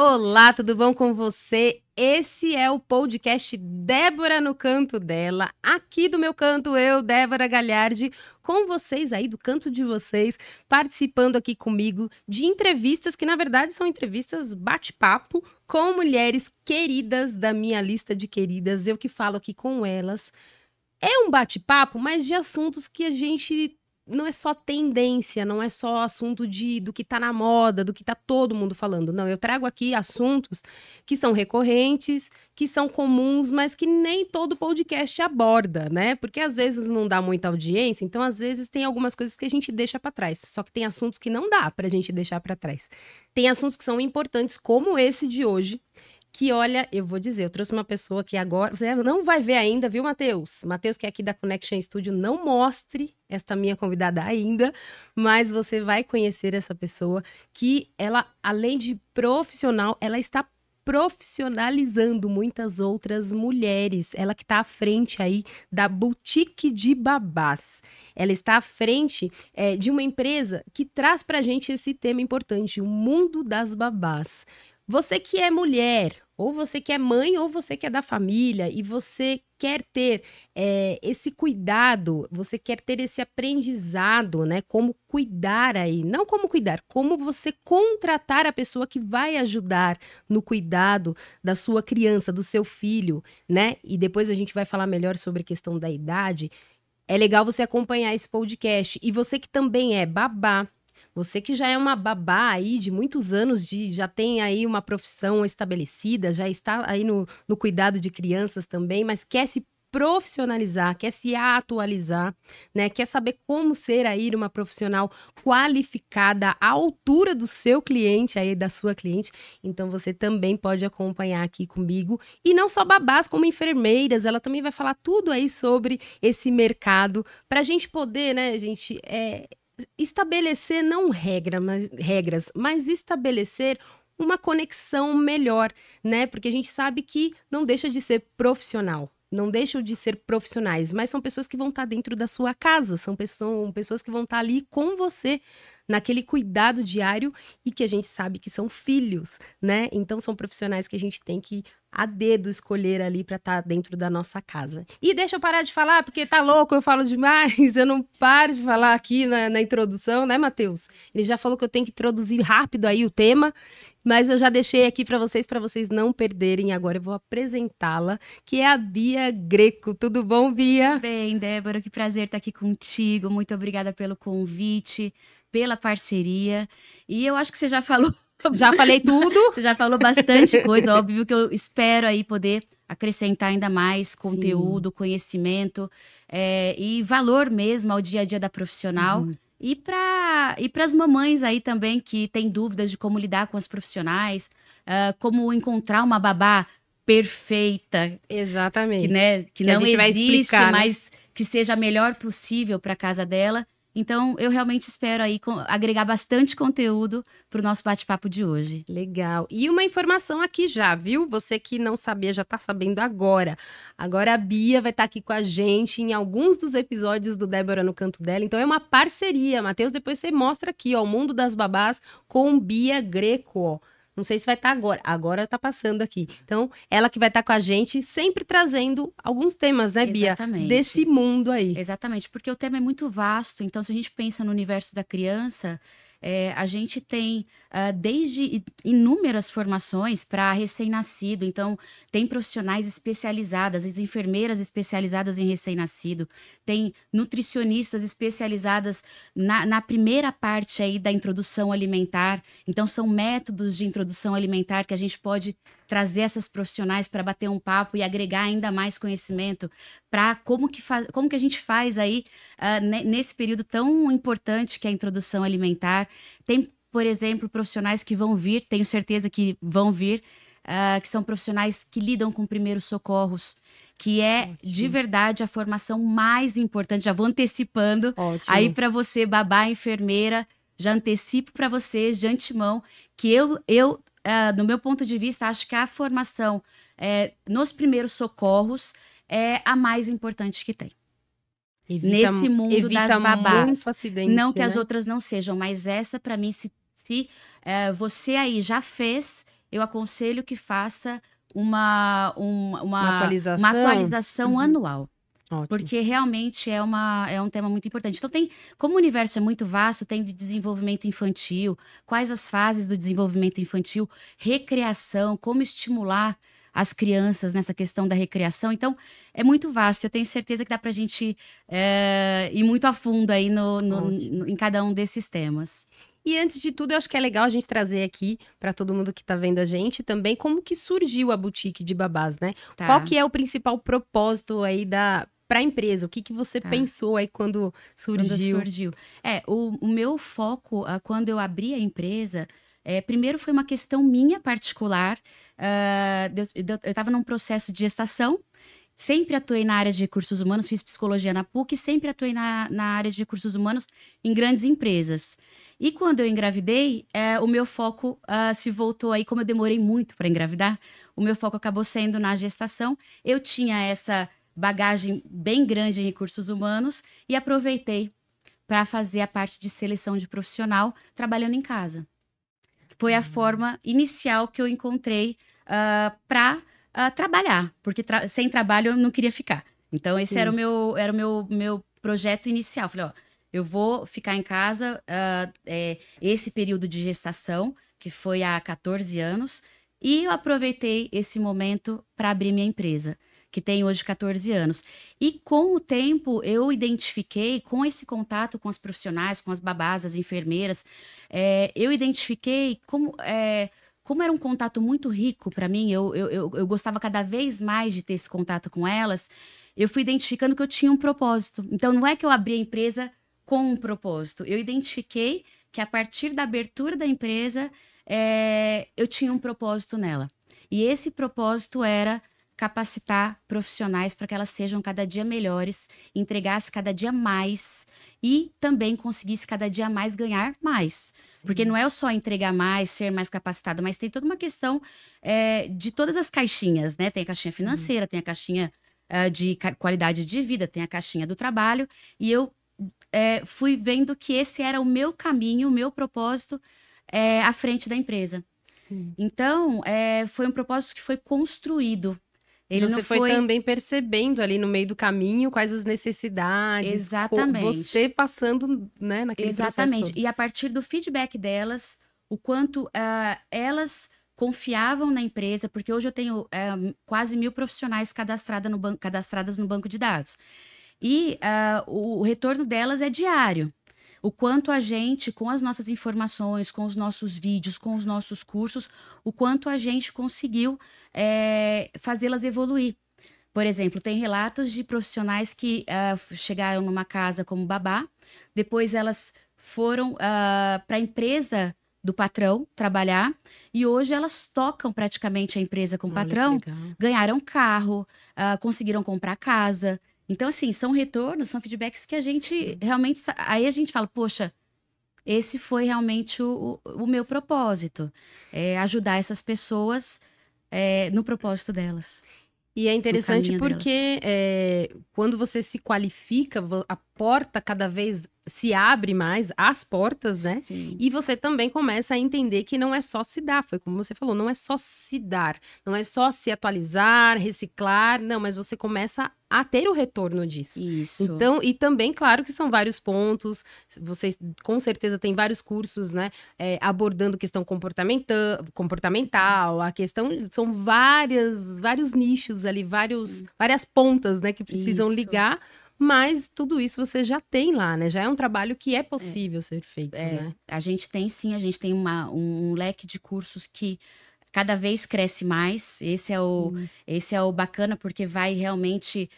Olá, tudo bom com você? Esse é o podcast Débora no Canto Dela, aqui do meu canto eu, Débora Galhardi, com vocês aí do canto de vocês, participando aqui comigo de entrevistas que na verdade são entrevistas bate-papo com mulheres queridas da minha lista de queridas, eu que falo aqui com elas. É um bate-papo, mas de assuntos que a gente não é só tendência, não é só assunto do que tá na moda, do que tá todo mundo falando. Não, eu trago aqui assuntos que são recorrentes, que são comuns, mas que nem todo podcast aborda, né? Porque às vezes não dá muita audiência, então às vezes tem algumas coisas que a gente deixa para trás. Só que tem assuntos que não dá pra gente deixar para trás. Tem assuntos que são importantes, como esse de hoje, que olha, eu vou dizer, eu trouxe uma pessoa que agora, você não vai ver ainda, viu, Matheus? Matheus, que é aqui da Connection Studio, não mostre esta minha convidada ainda, mas você vai conhecer essa pessoa que ela, além de profissional, ela está profissionalizando muitas outras mulheres. Ela que está à frente aí da Boutique de Babás. Ela está à frente de uma empresa que traz pra gente esse tema importante, o mundo das babás. Você que é mulher, ou você que é mãe, ou você que é da família, e você quer ter esse cuidado, você quer ter esse aprendizado, né? Como cuidar aí, não como cuidar, como você contratar a pessoa que vai ajudar no cuidado da sua criança, do seu filho, né? E depois a gente vai falar melhor sobre a questão da idade. É legal você acompanhar esse podcast. E você que também é babá, você que já é uma babá aí de muitos anos, já tem aí uma profissão estabelecida, já está aí no cuidado de crianças também, mas quer se profissionalizar, quer se atualizar, né? Quer saber como ser aí uma profissional qualificada à altura do seu cliente, aí da sua cliente. Então você também pode acompanhar aqui comigo. E não só babás, como enfermeiras, ela também vai falar tudo aí sobre esse mercado, para a gente poder, né, gente, estabelecer não regras, mas estabelecer uma conexão melhor, né? Porque a gente sabe que não deixa de ser profissional, não deixam de ser profissionais, mas são pessoas que vão estar dentro da sua casa, são pessoas que vão estar ali com você, naquele cuidado diário e que a gente sabe que são filhos, né? Então são profissionais que a gente tem que a dedo escolher ali para estar dentro da nossa casa. E deixa eu parar de falar, porque tá louco, eu falo demais, eu não paro de falar aqui na introdução, né, Matheus? Ele já falou que eu tenho que introduzir rápido aí o tema, mas eu já deixei aqui para vocês não perderem. Agora eu vou apresentá-la, que é a Bia Greco. Tudo bom, Bia? Bem, Débora, que prazer estar aqui contigo. Muito obrigada pelo convite, pela parceria. E eu acho que você já falou. Já falei tudo? Você já falou bastante coisa. Óbvio que eu espero aí poder acrescentar ainda mais conteúdo, sim, conhecimento e valor mesmo ao dia a dia da profissional. Uhum. E para as mamães aí também que têm dúvidas de como lidar com as profissionais, como encontrar uma babá perfeita. Exatamente. Que não existe, vai explicar, mas que seja a melhor possível para a casa dela. Então, eu realmente espero aí agregar bastante conteúdo para o nosso bate-papo de hoje. Legal. E uma informação aqui já, viu? Você que não sabia, já está sabendo agora. Agora a Bia vai estar aqui com a gente em alguns dos episódios do Débora no Canto Dela. Então é uma parceria. Matheus, depois você mostra aqui, ó, o Mundo das Babás com Bia Greco, ó. Não sei se vai estar agora. Agora tá passando aqui. Então, ela que vai estar com a gente, sempre trazendo alguns temas, né, Bia? Exatamente. Desse mundo aí. Exatamente, porque o tema é muito vasto. Então, se a gente pensa no universo da criança, a gente tem desde inúmeras formações para recém-nascido. Então, tem profissionais especializadas, as enfermeiras especializadas em recém-nascido, tem nutricionistas especializadas na primeira parte aí da introdução alimentar. Então, são métodos de introdução alimentar que a gente pode trazer essas profissionais para bater um papo e agregar ainda mais conhecimento para como que a gente faz aí nesse período tão importante que é a introdução alimentar. Tem, por exemplo, profissionais que vão vir, tenho certeza que vão vir, que são profissionais que lidam com primeiros socorros, que é, ótimo, de verdade a formação mais importante. Já vou antecipando, ótimo, aí para você, babá, enfermeira, já antecipo para vocês de antemão que eu no meu ponto de vista, acho que a formação nos primeiros socorros é a mais importante que tem. Nesse mundo das babás. Acidente, não que né? as outras não sejam, mas essa, para mim, se você aí já fez eu aconselho que faça uma atualização. atualização anual. Ótimo. Porque realmente é um tema muito importante. Então, como o universo é muito vasto, tem de desenvolvimento infantil, quais as fases do desenvolvimento infantil, recreação, como estimular as crianças nessa questão da recreação. Então, é muito vasto. Eu tenho certeza que dá para a gente ir muito a fundo aí em cada um desses temas. E antes de tudo, eu acho que é legal a gente trazer aqui para todo mundo que tá vendo a gente também como que surgiu a boutique de babás, né? Tá. Qual que é o principal propósito aí para a empresa? O que você pensou aí quando surgiu? O meu foco, quando eu abri a empresa, primeiro foi uma questão minha particular. Eu estava num processo de gestação, sempre atuei na área de recursos humanos, fiz psicologia na PUC, sempre atuei na área de recursos humanos em grandes empresas. E quando eu engravidei, o meu foco se voltou aí, como eu demorei muito para engravidar, o meu foco acabou sendo na gestação. Eu tinha essa bagagem bem grande em recursos humanos e aproveitei para fazer a parte de seleção de profissional trabalhando em casa. Foi a forma inicial que eu encontrei para trabalhar, porque sem trabalho eu não queria ficar. Então, esse era o meu projeto inicial. Falei, eu vou ficar em casa esse período de gestação, que foi há 14 anos, e eu aproveitei esse momento para abrir minha empresa, que tem hoje 14 anos. E com o tempo, eu identifiquei, com esse contato com as profissionais, com as babás, as enfermeiras, eu identifiquei como era um contato muito rico para mim, eu gostava cada vez mais de ter esse contato com elas, eu fui identificando que eu tinha um propósito. Então, não é que eu abri a empresa com um propósito. Eu identifiquei que a partir da abertura da empresa, eu tinha um propósito nela. E esse propósito era capacitar profissionais para que elas sejam cada dia melhores, entregasse cada dia mais e também conseguisse cada dia mais ganhar mais. Sim. Porque não é só entregar mais, ser mais capacitada, mas tem toda uma questão de todas as caixinhas, né? Tem a caixinha financeira, tem a caixinha de qualidade de vida, tem a caixinha do trabalho, e eu fui vendo que esse era o meu caminho, o meu propósito à frente da empresa. Sim. Então, foi um propósito que foi construído. Você foi também percebendo ali no meio do caminho quais as necessidades. Exatamente. Você passando, né, naquele Exatamente. processo todo. E a partir do feedback delas, o quanto elas confiavam na empresa, porque hoje eu tenho quase 1.000 profissionais cadastradas no banco de dados. E o retorno delas é diário. O quanto a gente, com as nossas informações, com os nossos vídeos, com os nossos cursos, o quanto a gente conseguiu fazê-las evoluir. Por exemplo, tem relatos de profissionais que chegaram numa casa como babá, depois elas foram para a empresa do patrão trabalhar, e hoje elas tocam praticamente a empresa com o patrão, ganharam carro, conseguiram comprar casa. Então, assim, são retornos, são feedbacks que a gente realmente... Aí a gente fala, poxa, esse foi realmente o meu propósito. Ajudar essas pessoas no propósito delas. E é interessante porque quando você se qualifica, a porta cada vez se abre mais, as portas, né? Sim. E você também começa a entender que não é só se dar, foi como você falou, não é só se dar, não é só se atualizar, reciclar, não, mas você começa a ter o retorno disso. Isso. Então, e também, claro que são vários pontos, vocês com certeza tem vários cursos, né, abordando questão comportamental, a questão, são vários nichos ali, várias pontas, né, que precisam ligar. Mas tudo isso você já tem lá, né? Já é um trabalho que é possível ser feito, né? A gente tem sim, a gente tem um leque de cursos que cada vez cresce mais. Esse é o bacana, porque vai realmente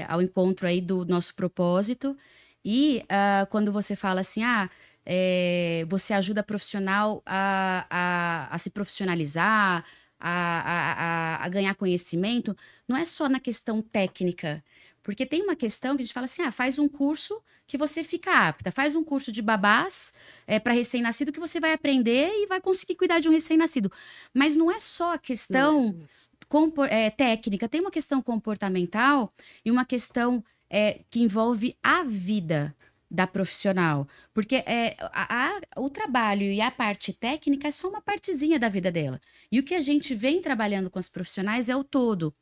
ao encontro aí do nosso propósito. E quando você fala assim, você ajuda profissional a se profissionalizar, a ganhar conhecimento, não é só na questão técnica. Porque tem uma questão que a gente fala assim, faz um curso que você fica apta, faz um curso de babás para recém-nascido que você vai aprender e vai conseguir cuidar de um recém-nascido. Mas não é só a questão técnica, tem uma questão comportamental e uma questão que envolve a vida da profissional, porque o trabalho e a parte técnica é só uma partezinha da vida dela. E o que a gente vem trabalhando com os profissionais é o todo.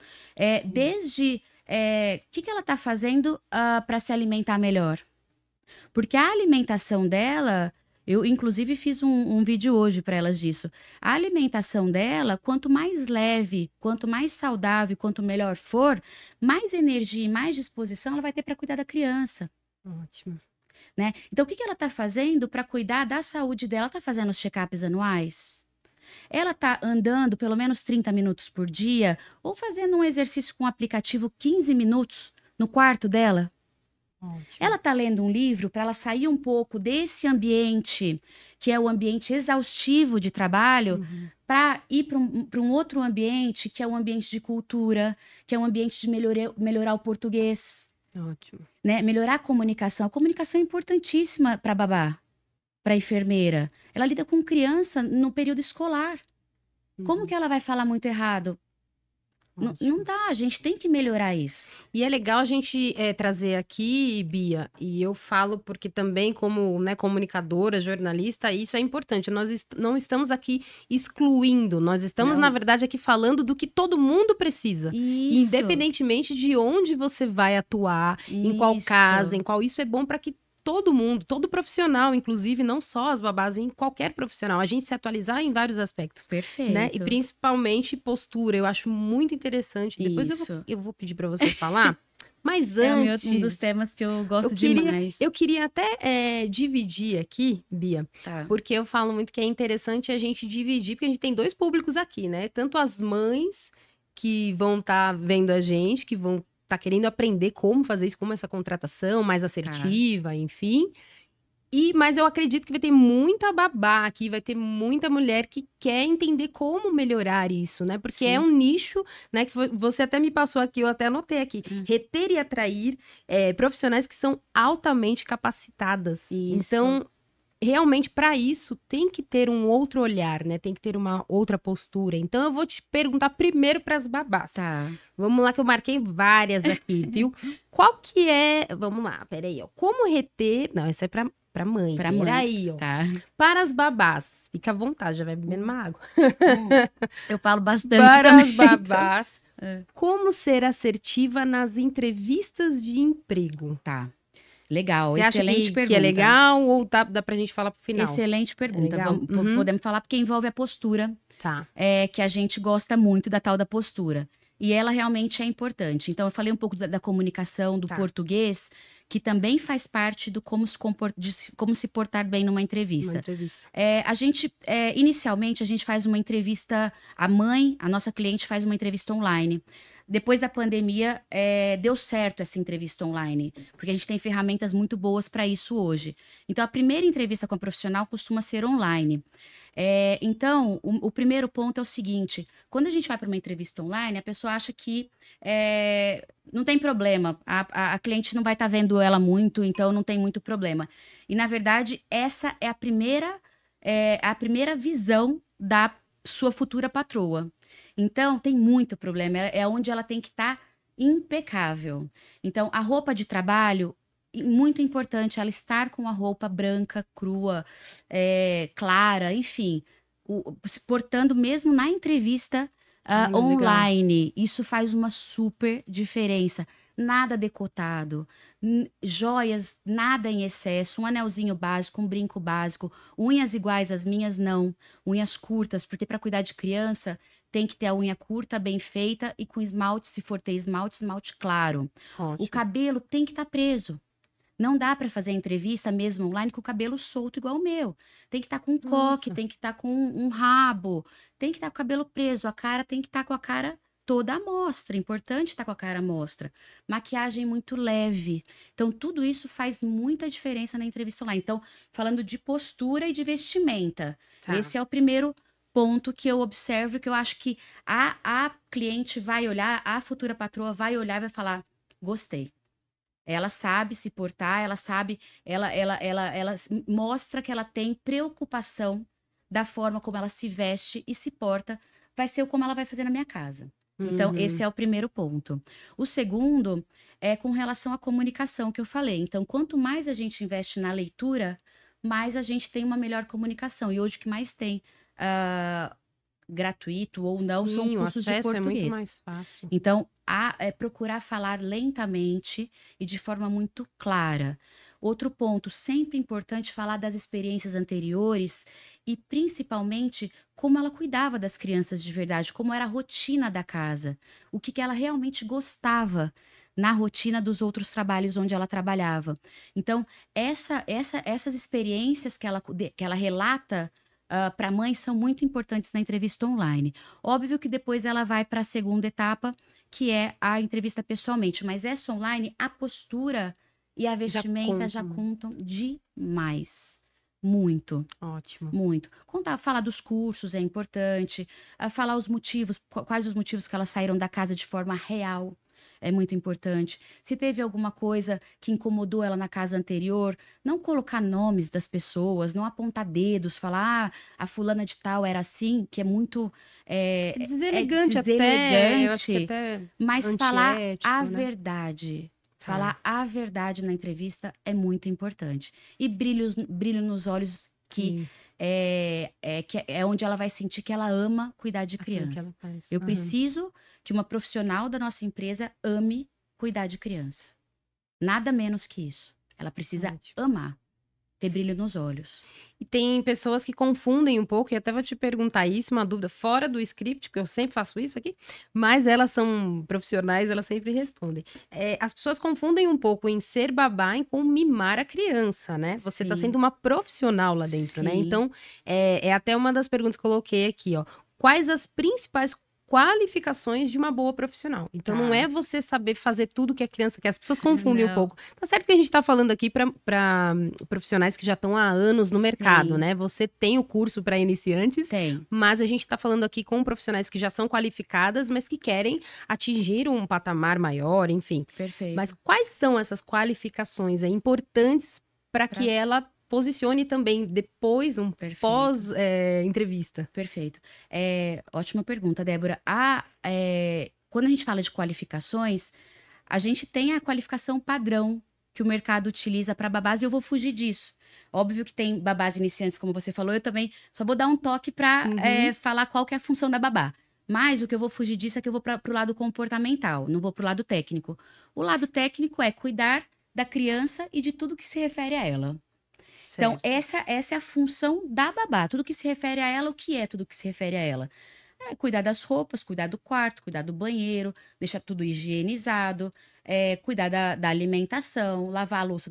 Desde o que ela está fazendo para se alimentar melhor. Porque a alimentação dela, eu inclusive fiz um vídeo hoje para elas disso. A alimentação dela, quanto mais leve, quanto mais saudável, quanto melhor for, mais energia e mais disposição ela vai ter para cuidar da criança. Ótimo. Né? Então, o que ela está fazendo para cuidar da saúde dela? Ela está fazendo os check-ups anuais? Ela está andando pelo menos 30 minutos por dia? Ou fazendo um exercício com o aplicativo 15 minutos no quarto dela? Ótimo. Ela está lendo um livro para ela sair um pouco desse ambiente, que é o ambiente exaustivo de trabalho, para ir para um outro ambiente, que é um ambiente de cultura, que é um ambiente de melhorar o português. Ótimo. Né? Melhorar a comunicação. A comunicação é importantíssima para babá, para enfermeira. Ela lida com criança no período escolar. Como que ela vai falar muito errado? Não dá, a gente tem que melhorar isso. E é legal a gente trazer aqui, Bia, e eu falo porque também como comunicadora, jornalista, isso é importante. Nós não estamos aqui excluindo, nós estamos, na verdade, aqui falando do que todo mundo precisa. Isso. Independentemente de onde você vai atuar, em qual casa, em qual... Isso é bom para que todo mundo, todo profissional, inclusive, não só as babás, em qualquer profissional, a gente se atualizar em vários aspectos. Perfeito. Né? E principalmente postura, eu acho muito interessante. Depois eu vou pedir para você falar, mas antes... É um dos temas que eu gosto demais. Eu queria até dividir aqui, Bia, porque eu falo muito que é interessante a gente dividir, porque a gente tem dois públicos aqui, né? Tanto as mães que vão estar vendo a gente, que vão tá querendo aprender como fazer isso, como essa contratação mais assertiva, enfim. Mas eu acredito que vai ter muita babá aqui, vai ter muita mulher que quer entender como melhorar isso, né? Porque é um nicho, né? Que você até me passou aqui, eu até anotei aqui. Reter e atrair profissionais que são altamente capacitadas. Isso. Então, realmente, para isso, tem que ter um outro olhar, né? Tem que ter uma outra postura. Então, eu vou te perguntar primeiro para as babás. Vamos lá, que eu marquei várias aqui, viu? Qual que é... Vamos lá, peraí, ó. Como reter... Não, essa é para mãe. Peraí, ó. Para as babás. Fica à vontade, já vai bebendo uma água. Eu falo bastante para também. As babás, como ser assertiva nas entrevistas de emprego? Legal, Você excelente acha pergunta. Que é legal ou dá pra gente falar pro final? Excelente pergunta. Podemos falar porque envolve a postura. Que a gente gosta muito da tal da postura. E ela realmente é importante. Então, eu falei um pouco da comunicação, do português, que também faz parte do como se portar bem numa entrevista. Inicialmente, a gente faz uma entrevista, a nossa cliente faz uma entrevista online. Depois da pandemia, deu certo essa entrevista online, porque a gente tem ferramentas muito boas para isso hoje. Então, a primeira entrevista com a profissional costuma ser online. Então, o primeiro ponto é o seguinte: quando a gente vai para uma entrevista online, a pessoa acha que não tem problema, a cliente não vai estar vendo ela muito, então não tem muito problema. E, na verdade, essa é a primeira visão da sua futura patroa. Então, tem muito problema, é onde ela tem que estar impecável. Então, a roupa de trabalho, muito importante ela estar com a roupa branca, crua, clara, enfim, se portando mesmo na entrevista online. Legal. Isso faz uma super diferença. Nada decotado, joias, nada em excesso, um anelzinho básico, um brinco básico, unhas iguais às minhas não, unhas curtas, porque para cuidar de criança tem que ter a unha curta, bem feita e com esmalte, se for ter esmalte claro. Ótimo. O cabelo tem que estar preso. Não dá para fazer entrevista mesmo online com o cabelo solto igual o meu. Tem que estar com um coque, tem que estar com um rabo, tem que estar com o cabelo preso, a cara tem que estar com a cara toda à mostra. Importante estar com a cara à mostra. Maquiagem muito leve. Então, tudo isso faz muita diferença na entrevista online. Então, falando de postura e de vestimenta. Esse é o primeiro ponto que eu observo, que eu acho que a cliente vai olhar, a futura patroa vai olhar e vai falar, gostei. Ela sabe se portar, ela sabe, ela mostra que ela tem preocupação da forma como ela se veste e se porta, vai ser como ela vai fazer na minha casa. Então, esse é o primeiro ponto. O segundo é com relação à comunicação que eu falei. Então, quanto mais a gente investe na leitura, mais a gente tem uma melhor comunicação. E hoje o que mais tem, gratuito ou não, são Sim, o cursos de acesso é muito português. mais fácil. Então, procurar falar lentamente e de forma muito clara. Outro ponto, sempre importante falar das experiências anteriores e principalmente como ela cuidava das crianças de verdade, como era a rotina da casa, o que ela realmente gostava na rotina dos outros trabalhos onde ela trabalhava. Então, essas experiências que ela relata para a mãe são muito importantes na entrevista online. Óbvio que depois ela vai para a segunda etapa, que é a entrevista pessoalmente, mas essa online, a postura e a vestimenta já contam demais. Muito. Ótimo. Muito. Falar dos cursos é importante, falar os motivos, quais os motivos que elas saíram da casa de forma real. É muito importante. Se teve alguma coisa que incomodou ela na casa anterior, não colocar nomes das pessoas, não apontar dedos, falar, a fulana de tal era assim, que é muito deselegante, deselegante, eu acho que até mas falar a né? verdade. Falar a verdade na entrevista é muito importante. E brilho nos olhos, que é onde ela vai sentir que ela ama cuidar de criança. Eu preciso que uma profissional da nossa empresa ame cuidar de criança. Nada menos que isso. Ela precisa amar, ter brilho nos olhos. E tem pessoas que confundem um pouco, e até vou te perguntar isso, uma dúvida fora do script, porque eu sempre faço isso aqui, mas elas são profissionais, elas sempre respondem. As pessoas confundem um pouco em ser babá e com mimar a criança, né? Você está sendo uma profissional lá dentro, né? Então, é até uma das perguntas que eu coloquei aqui, ó. Quais as principais qualificações de uma boa profissional? Então, não é você saber fazer tudo que a criança quer. As pessoas confundem um pouco. Tá certo que a gente tá falando aqui para profissionais que já estão há anos no mercado, né? Você tem o curso para iniciantes, mas a gente tá falando aqui com profissionais que já são qualificadas, mas que querem atingir um patamar maior, enfim. Perfeito. Mas quais são essas qualificações importantes para que ela posicione também depois, pós-entrevista? Perfeito. Ótima pergunta, Débora. Quando a gente fala de qualificações, a gente tem a qualificação padrão que o mercado utiliza para babás e eu vou fugir disso. Óbvio que tem babás iniciantes, como você falou, eu também só vou dar um toque para falar qual que é a função da babá. Mas o que eu vou fugir disso é que eu vou para o lado comportamental, não vou para o lado técnico. O lado técnico é cuidar da criança e de tudo que se refere a ela. Certo. Então, essa é a função da babá. Tudo que se refere a ela, o que é tudo que se refere a ela? Cuidar das roupas, cuidar do quarto, cuidar do banheiro, deixar tudo higienizado, cuidar da alimentação, lavar a louça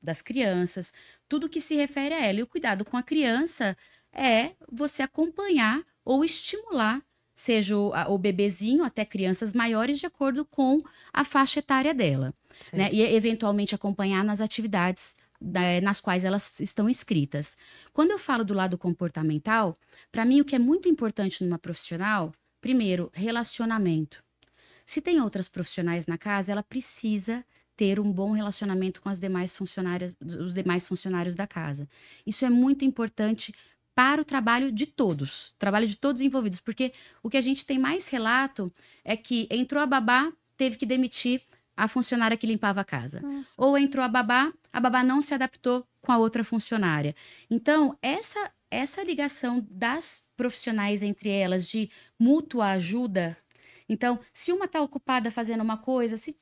das crianças, tudo que se refere a ela. E o cuidado com a criança é você acompanhar ou estimular, seja o bebezinho até crianças maiores, de acordo com a faixa etária dela. Né? E, eventualmente, acompanhar nas atividades nas quais elas estão inscritas. Quando eu falo do lado comportamental, para mim o que é muito importante numa profissional, primeiro, relacionamento. Se tem outras profissionais na casa, ela precisa ter um bom relacionamento com os demais funcionários da casa. Isso é muito importante para o trabalho de todos envolvidos, porque o que a gente tem mais relato é que entrou a babá, teve que demitir a funcionária que limpava a casa. Nossa. Ou entrou a babá não se adaptou com a outra funcionária. Então, essa ligação das profissionais entre elas, de mútua ajuda. Então, se uma está ocupada fazendo uma coisa, se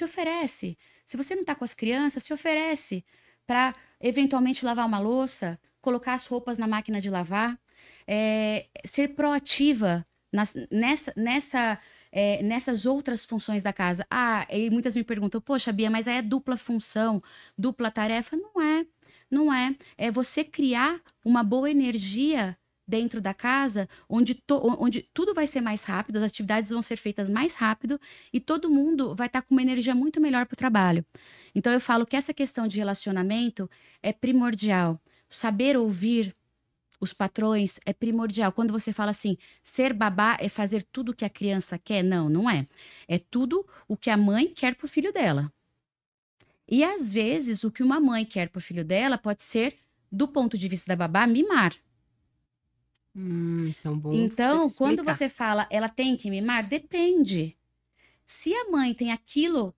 oferece. Se você não está com as crianças, se oferece para, eventualmente, lavar uma louça, colocar as roupas na máquina de lavar, ser proativa nessas outras funções da casa. E muitas me perguntam, poxa, Bia, mas aí é dupla função, dupla tarefa? Não é. É você criar uma boa energia dentro da casa, onde tudo vai ser mais rápido, as atividades vão ser feitas mais rápido e todo mundo vai estar com uma energia muito melhor para o trabalho. Então, eu falo que essa questão de relacionamento é primordial. Saber ouvir os patrões é primordial. Quando você fala assim, ser babá é fazer tudo o que a criança quer? Não é. É tudo o que a mãe quer para o filho dela. E, às vezes, o que uma mãe quer para o filho dela pode ser, do ponto de vista da babá, mimar. Então, bom Então, você quando explicar. você fala, ela tem que mimar, depende. Se a mãe tem aquilo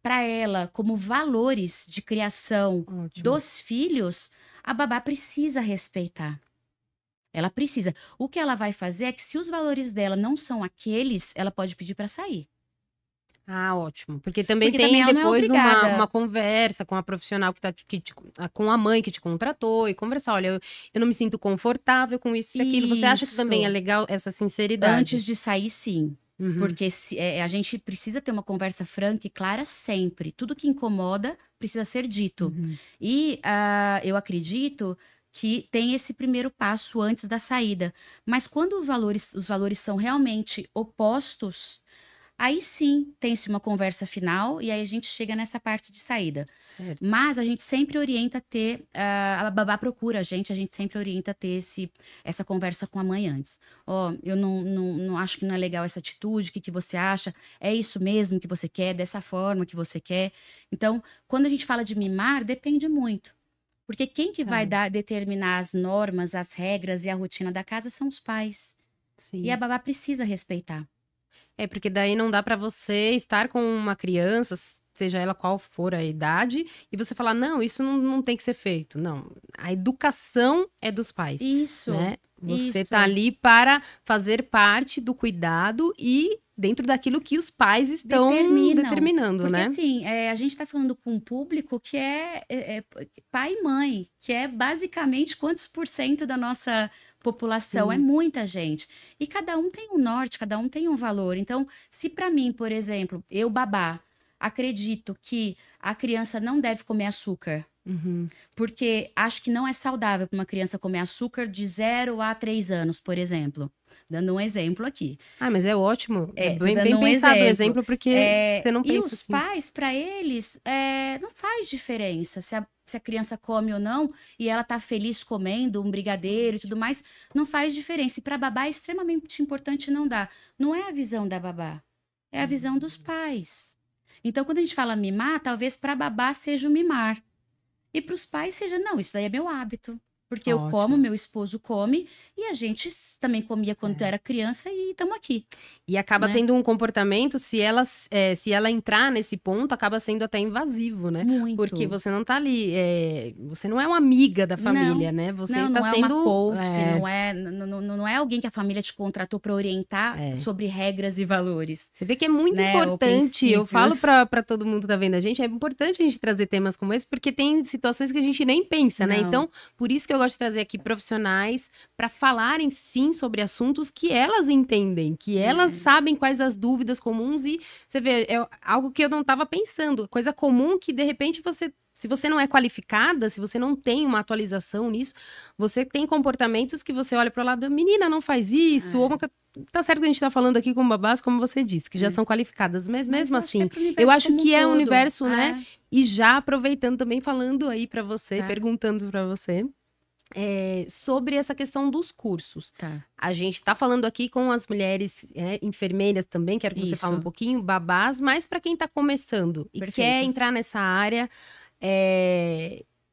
para ela como valores de criação Ótimo. dos filhos, a babá precisa respeitar. Ela precisa. O que ela vai fazer é que, se os valores dela não são aqueles, ela pode pedir para sair. Ah, ótimo. Porque também Porque também tem ela não é depois uma obrigada. conversa com a profissional com a mãe que te contratou e conversar. Olha, eu não me sinto confortável com isso e aquilo. Você acha que também é Isso. legal essa sinceridade? Antes de sair, sim. Uhum, Porque a gente precisa ter uma conversa franca e clara sempre. Tudo que incomoda precisa ser dito. uhum. E eu acredito que tem esse primeiro passo antes da saída. Mas quando os valores são realmente opostos, aí sim tem-se uma conversa final e aí a gente chega nessa parte de saída. Certo. Mas a gente sempre orienta a ter, a babá procura a gente sempre orienta a ter essa conversa com a mãe antes. Ó, eu não acho que não é legal essa atitude, o que você acha? É isso mesmo que você quer? Dessa forma que você quer? Então, quando a gente fala de mimar, depende muito. Porque quem que vai Tá. determinar as normas, as regras e a rotina da casa são os pais. E a Sim. babá precisa respeitar. É, porque daí não dá pra você estar com uma criança, seja ela qual for a idade, e você falar, não, isso não tem que ser feito. Não, a educação é dos pais, Isso, né? Você tá isso. ali para fazer parte do cuidado e dentro daquilo que os pais estão Determinam. determinando, Porque, né? assim, a gente está falando com um público que é pai e mãe, que é basicamente quantos por cento da nossa população? É Sim. muita gente. E cada um tem um norte, cada um tem um valor. Então, se para mim, por exemplo, eu babá, acredito que a criança não deve comer açúcar, Uhum. porque acho que não é saudável para uma criança comer açúcar de 0 a 3 anos, por exemplo. Dando um exemplo aqui. Ah, mas é ótimo. É Tô bem, dando bem um pensado o exemplo. exemplo, porque você não E pensa os assim. pais, para eles, não faz diferença se a criança come ou não, e ela tá feliz comendo um brigadeiro e tudo mais, não faz diferença. E para babá é extremamente importante não dar. Não é a visão da babá, é a visão dos pais. Então, quando a gente fala mimar, talvez para babá seja o mimar. E para os pais seja, não, isso daí é meu hábito. Porque eu como, Ótimo. meu esposo come, e a gente também comia quando É. era criança e estamos aqui, E acaba né? tendo um comportamento, se ela entrar nesse ponto, acaba sendo até invasivo, né? Porque Muito. você não tá ali, você não é uma amiga da Não, família, né? Você não, está não é uma sendo, coach, não é alguém que a família te contratou para orientar é, sobre regras e valores, você vê que é muito né? Ou importante, eu falo princípios. para todo mundo que tá vendo a gente, é importante a gente trazer temas como esse, porque tem situações que a gente nem pensa, né? Não. Então, por isso que eu gosto de trazer aqui profissionais para falarem sim sobre assuntos que elas entendem, que elas sabem quais as dúvidas comuns e você vê, é algo que eu não estava pensando, coisa comum que de repente se você não é qualificada, se você não tem uma atualização nisso, você tem comportamentos que você olha para o lado, menina, não faz isso, ou tá certo que a gente tá falando aqui com babás, como você disse, que já são qualificadas, mas Mas mesmo eu acho que é assim, para o eu universo acho como um que é um todo. universo, né? E já aproveitando também, falando aí para você, Tá, perguntando para você, sobre essa questão dos cursos. tá. A gente tá falando aqui com as mulheres, enfermeiras também, quero que você fale um Isso, pouquinho, babás, mas para quem tá começando e quer perfeito. entrar nessa área,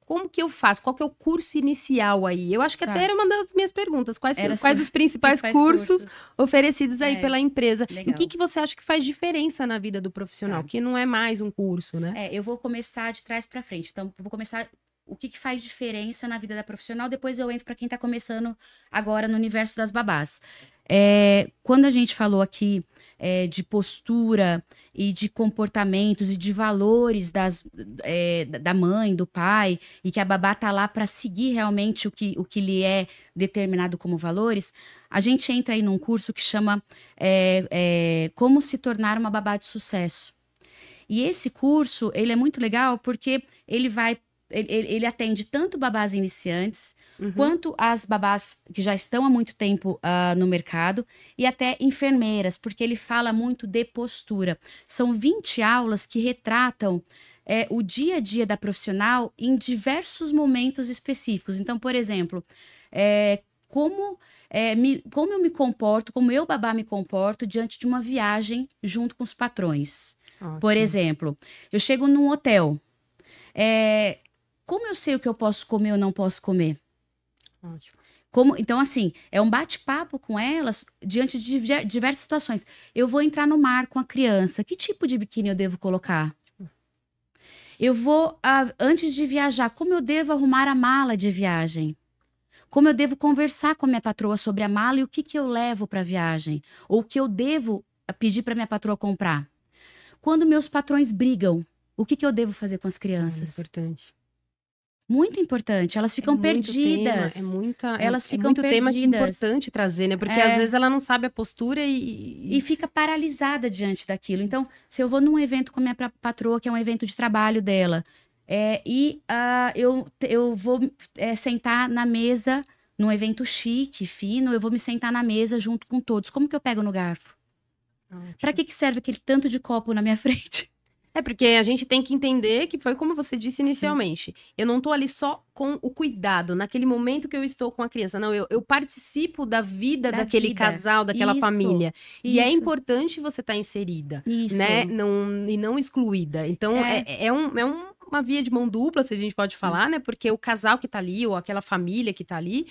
como que eu faço? Qual que é o curso inicial aí? Eu acho que até Tá. era uma das minhas perguntas. Era Quais os principais principais cursos cursos. oferecidos aí pela empresa? E o que Legal. que você acha que faz diferença na vida do profissional? Tá. Que não é mais um curso, né? Eu vou começar de trás para frente. Então, eu vou começar o que faz diferença na vida da profissional, depois eu entro para quem está começando agora no universo das babás. Quando a gente falou aqui de postura e de comportamentos e de valores da mãe, do pai, e que a babá tá lá para seguir realmente o que lhe é determinado como valores, a gente entra aí num curso que chama Como se tornar uma babá de sucesso. E esse curso, ele é muito legal porque ele atende tanto babás iniciantes, Uhum. quanto as babás que já estão há muito tempo no mercado, e até enfermeiras, porque ele fala muito de postura. São 20 aulas que retratam o dia a dia da profissional em diversos momentos específicos. Então, por exemplo, como eu me comporto, como eu, babá, me comporto diante de uma viagem junto com os patrões. Por Ótimo. exemplo, eu chego num hotel. Como eu sei o que eu posso comer ou não posso comer? Ótimo. Então, assim, é um bate-papo com elas diante de diversas situações. Eu vou entrar no mar com a criança. Que tipo de biquíni eu devo colocar? Eu vou, antes de viajar, como eu devo arrumar a mala de viagem? Como eu devo conversar com a minha patroa sobre a mala e o que eu levo para a viagem? Ou o que eu devo pedir para minha patroa comprar? Quando meus patrões brigam, o que eu devo fazer com as crianças? Importante. Muito importante. Elas ficam perdidas. Elas ficam muito perdidas. Tema que é importante trazer, né? Porque às vezes ela não sabe a postura e fica paralisada diante daquilo. Então, se eu vou num evento com a minha patroa, que é um evento de trabalho dela, eu vou sentar na mesa, num evento chique, fino, eu vou me sentar na mesa junto com todos. Como que eu pego no garfo? Para que serve aquele tanto de copo na minha frente? É porque a gente tem que entender que foi como você disse inicialmente. Eu não tô ali só com o cuidado, naquele momento que eu estou com a criança. Não, eu participo da vida daquele casal, daquela família. E é importante você estar inserida, né? E não excluída. Então, é uma via de mão dupla, se a gente pode falar, né? Porque o casal que tá ali, ou aquela família que tá ali,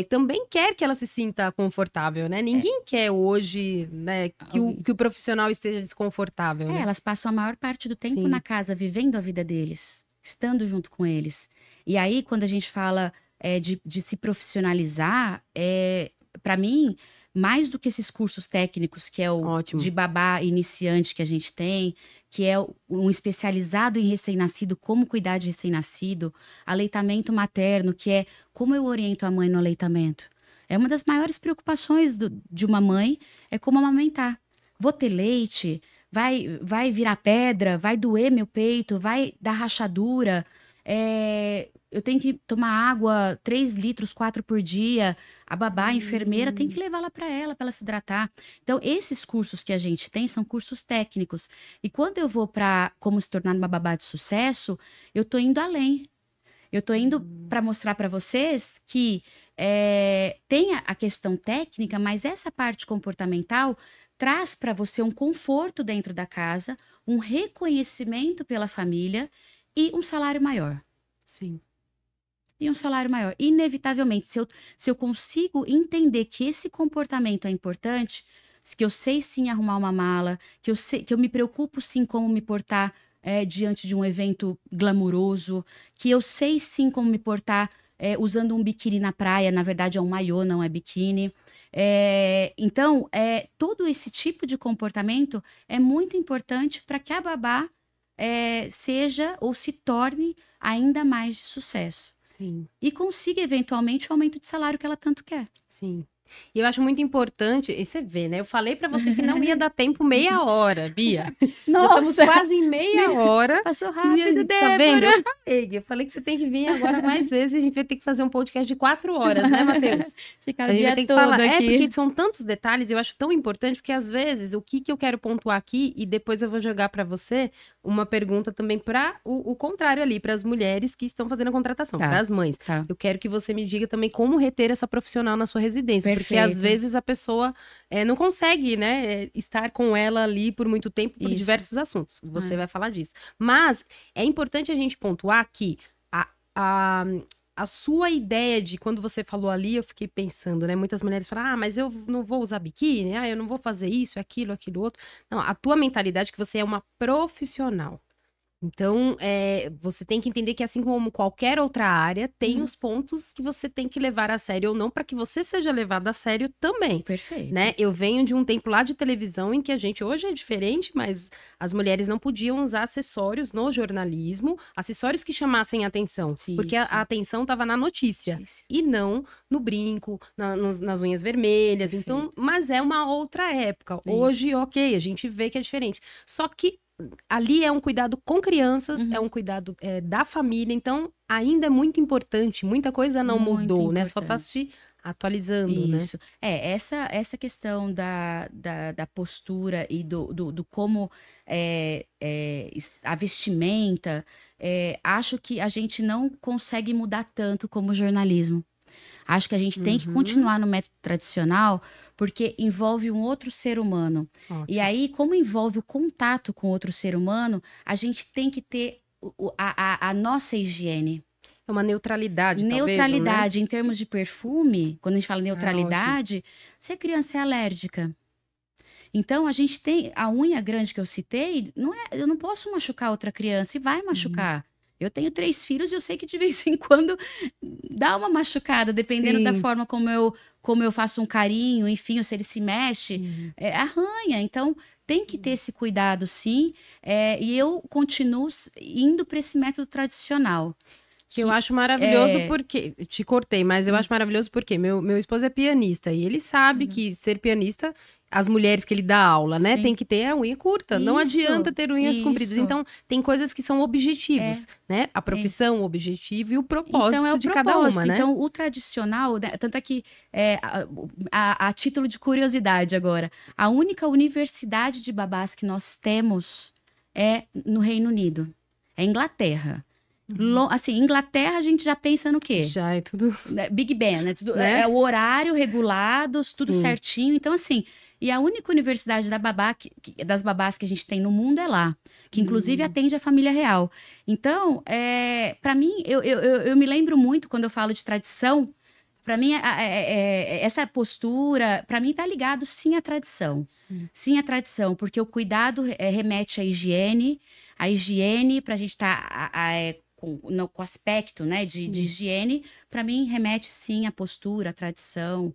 também quer que ela se sinta confortável, né? Ninguém quer hoje, né, que o profissional esteja desconfortável. Né? Elas passam a maior parte do tempo na casa, vivendo a vida deles, estando junto com eles. E aí, quando a gente fala de se profissionalizar, para mim, mais do que esses cursos técnicos, que é o de babá iniciante que a gente tem, que é um especializado em recém-nascido, como cuidar de recém-nascido, aleitamento materno, que é como eu oriento a mãe no aleitamento. É uma das maiores preocupações de uma mãe, é como amamentar. Vou ter leite? Vai virar pedra? Vai doer meu peito? Vai dar rachadura? Eu tenho que tomar água 3 litros, 4 por dia. A babá, a enfermeira, tem que levá-la para ela se hidratar. Então, esses cursos que a gente tem são cursos técnicos. E quando eu vou para como se tornar uma babá de sucesso, eu tô indo além. Eu tô indo para mostrar para vocês que tem a questão técnica, mas essa parte comportamental traz para você um conforto dentro da casa, um reconhecimento pela família e um salário maior. Sim. E um salário maior. Inevitavelmente, se eu consigo entender que esse comportamento é importante, que eu sei sim arrumar uma mala, que eu me preocupo sim como me portar diante de um evento glamuroso, que eu sei sim como me portar usando um biquíni na praia, na verdade é um maiô, não é biquíni. Então, todo esse tipo de comportamento é muito importante para que a babá seja ou se torne ainda mais de sucesso. Sim. E consiga, eventualmente, o aumento de salário que ela tanto quer. Sim. E eu acho muito importante, e você vê, né? Eu falei pra você que não ia dar tempo meia hora, Bia. Nossa! Já estamos quase em meia hora. Passou rápido, Tá vendo? Eu falei que você tem que vir agora mais vezes e a gente vai ter que fazer um podcast de 4 horas, né, Matheus? Ficar o dia todo falar. Aqui. Porque são tantos detalhes e eu acho tão importante, porque às vezes o que eu quero pontuar aqui, e depois eu vou jogar pra você uma pergunta também para o contrário ali, para as mulheres que estão fazendo a contratação, para as mães. Tá. Eu quero que você me diga também como reter essa profissional na sua residência. Perfeito. Porque às vezes a pessoa não consegue, né, estar com ela ali por muito tempo, por diversos assuntos. Você vai falar disso. Mas é importante a gente pontuar que a sua ideia de quando você falou ali, eu fiquei pensando, né? Muitas mulheres falam, mas eu não vou usar biquíni, eu não vou fazer isso, aquilo outro. Não, a tua mentalidade é que você é uma profissional. Então, você tem que entender que assim como qualquer outra área, tem os pontos que você tem que levar a sério ou não, para que você seja levado a sério também. Perfeito. Né? Eu venho de um tempo lá de televisão em que a gente, hoje é diferente, mas as mulheres não podiam usar acessórios no jornalismo, acessórios que chamassem atenção, porque a atenção estava na notícia, e não no brinco, nas unhas vermelhas. Perfeito. Então, mas é uma outra época. Hoje, ok, a gente vê que é diferente. Só que ali é um cuidado com crianças, é um cuidado da família, então ainda é muito importante, muita coisa não mudou, né? Só tá se atualizando, Isso. né? Essa questão da postura e do como a vestimenta, acho que a gente não consegue mudar tanto como jornalismo. Acho que a gente tem que continuar no método tradicional, porque envolve um outro ser humano. Ótimo. E aí, como envolve o contato com outro ser humano, a gente tem que ter a nossa higiene. É uma neutralidade, Neutralidade, em termos de perfume, quando a gente fala neutralidade, se a criança é alérgica. Então, a gente tem a unha grande que eu citei, eu não posso machucar outra criança e vai machucar. Eu tenho 3 filhos e eu sei que de vez em quando dá uma machucada, dependendo da forma como eu faço um carinho, enfim, ou se ele se mexe, arranha. Então, tem que ter esse cuidado, sim. E eu continuo indo para esse método tradicional. Que eu acho maravilhoso porque... Te cortei, mas eu acho maravilhoso porque meu esposo é pianista e ele sabe que ser pianista... As mulheres que ele dá aula, né? Sim. Tem que ter a unha curta. Isso, não adianta ter unhas compridas. Então, tem coisas que são objetivos, né? A profissão, o objetivo e o propósito de cada uma, né? Então, o tradicional... Né? Tanto é que, a título de curiosidade agora, a única universidade de babás que nós temos é no Reino Unido. É Inglaterra. Assim, Inglaterra a gente já pensa no quê? Já é tudo... Big Ben, né? Tudo, é o horário regulado, tudo certinho. Então, assim... E a única universidade das babás que a gente tem no mundo é lá, que inclusive atende a família real. Então, para mim, eu me lembro muito quando eu falo de tradição, para mim, essa postura, para mim, está ligado sim à tradição. Sim à tradição, porque o cuidado remete à higiene para a gente estar com aspecto, né, de higiene, para mim, remete sim à postura, à tradição,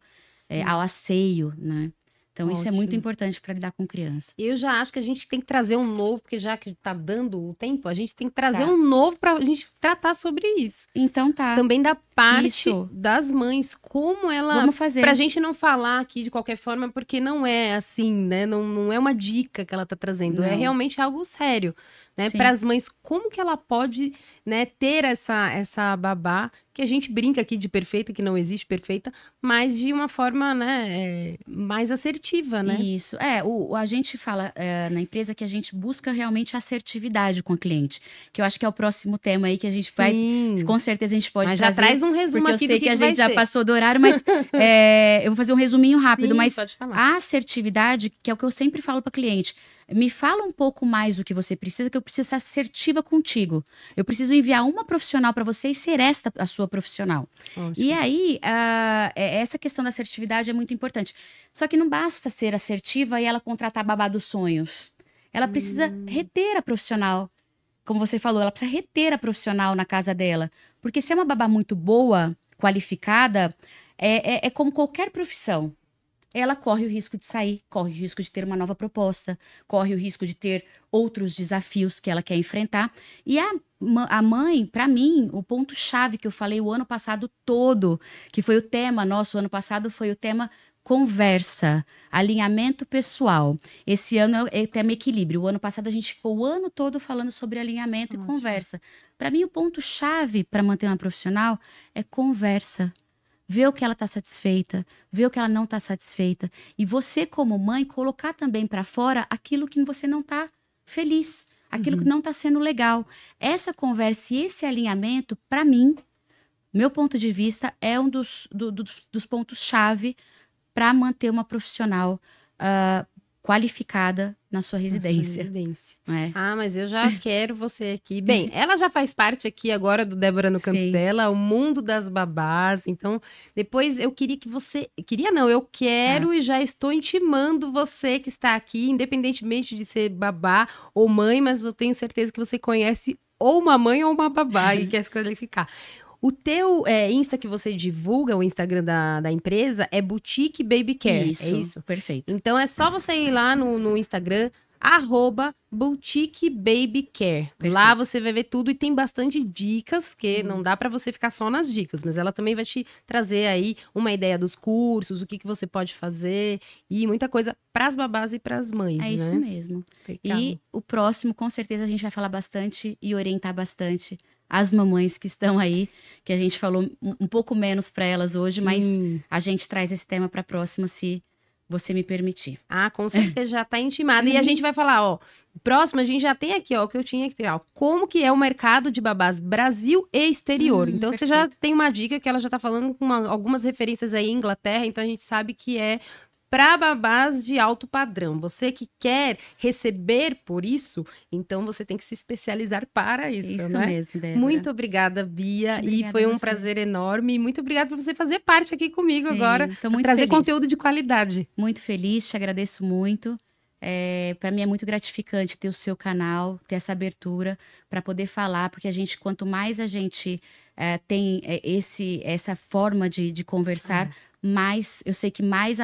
ao asseio, né? Então, isso é muito importante para lidar com criança. Eu já acho que a gente tem que trazer um novo, porque já que está dando o tempo, a gente tem que trazer um novo para a gente tratar sobre isso. Então tá. Também da parte das mães, como ela... Vamos fazer. Pra gente não falar aqui de qualquer forma, porque não é assim, né? Não é uma dica que ela tá trazendo, é realmente algo sério, né? Para as mães, como que ela pode, né, ter essa babá, que a gente brinca aqui de perfeita, que não existe perfeita, mas de uma forma, né, mais assertiva, né? Isso. A gente fala na empresa que a gente busca realmente assertividade com o cliente, que eu acho que é o próximo tema aí que a gente vai, com certeza a gente pode trazer. Mas já traz um resumo aqui do que eu sei que a gente já passou do horário, mas eu vou fazer um resuminho rápido. Mas a assertividade, que é o que eu sempre falo para cliente, me fala um pouco mais do que você precisa, que eu preciso ser assertiva contigo. Eu preciso enviar uma profissional para você e ser esta a sua profissional. Ótimo. E aí, essa questão da assertividade é muito importante. Só que não basta ser assertiva e ela contratar a babá dos sonhos. Ela precisa reter a profissional. Como você falou, ela precisa reter a profissional na casa dela. Porque se é uma babá muito boa, qualificada, é como qualquer profissão. Ela corre o risco de sair, corre o risco de ter uma nova proposta, corre o risco de ter outros desafios que ela quer enfrentar. E a mãe, para mim, o ponto-chave que eu falei o ano passado todo, que foi o tema nosso, o ano passado foi o tema conversa, alinhamento pessoal. Esse ano é o tema equilíbrio. O ano passado a gente ficou o ano todo falando sobre alinhamento e conversa. Para mim, o ponto-chave para manter uma profissional é conversa. Ver o que ela está satisfeita, ver o que ela não está satisfeita. E você, como mãe, colocar também para fora aquilo que você não está feliz, aquilo que não está sendo legal. Essa conversa e esse alinhamento, para mim, meu ponto de vista, é um dos pontos-chave para manter uma profissional qualificada na sua residência. Mas eu já quero você aqui. Bem, ela já faz parte aqui agora do Débora no Canto dela, o mundo das babás. Então, depois eu queria que você... eu quero e já estou intimando você que está aqui, independentemente de ser babá ou mãe, mas eu tenho certeza que você conhece ou uma mãe ou uma babá e quer se qualificar. O teu Insta que você divulga, o Instagram da empresa, é Boutique Baby Care, é isso? Perfeito. Então, é só você ir lá no Instagram, @Boutique Baby Care. Perfeito. Lá você vai ver tudo e tem bastante dicas, que não dá para você ficar só nas dicas, mas ela também vai te trazer aí uma ideia dos cursos, o que você pode fazer e muita coisa para as babás e para as mães, né? É isso mesmo. Legal. E o próximo, com certeza, a gente vai falar bastante e orientar bastante as mamães que estão aí, que a gente falou um pouco menos para elas hoje, mas a gente traz esse tema para a próxima, se você me permitir. Com certeza já está intimada. E a gente vai falar, próximo a gente já tem aqui, o que eu tinha que virar, como que é o mercado de babás Brasil e exterior. Então perfeito. Você já tem uma dica que ela já está falando com algumas referências aí em Inglaterra, então a gente sabe que é para babás de alto padrão. Você que quer receber por isso, então você tem que se especializar para isso, Isso né? mesmo, Débora. Muito obrigada, Bia. Obrigada E foi a um você. prazer enorme. Muito obrigada por você fazer parte aqui comigo Sim, agora, tô pra muito trazer feliz. conteúdo de qualidade. Muito feliz, te agradeço muito. Para mim é muito gratificante ter o seu canal, ter essa abertura para poder falar, porque quanto mais a gente tem essa forma de conversar, mais eu sei que mais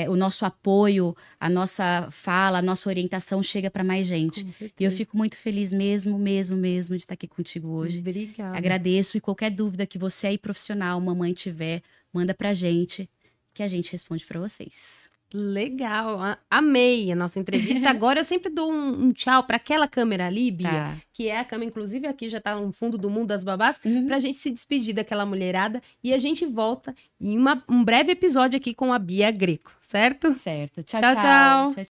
o nosso apoio, a nossa fala, a nossa orientação chega para mais gente. Com E eu certeza. fico muito feliz mesmo de estar aqui contigo hoje. Obrigada. Agradeço e qualquer dúvida que você aí, profissional, mamãe tiver, manda pra gente, que a gente responde para vocês. Legal, amei a nossa entrevista. Agora eu sempre dou um tchau para aquela câmera ali, Bia, Tá. que é a câmera, inclusive aqui já tá no fundo do mundo das babás, Uhum. pra gente se despedir daquela mulherada e a gente volta em um breve episódio aqui com a Bia Greco, certo? Certo. Tchau, Tchau, tchau. tchau. Tchau,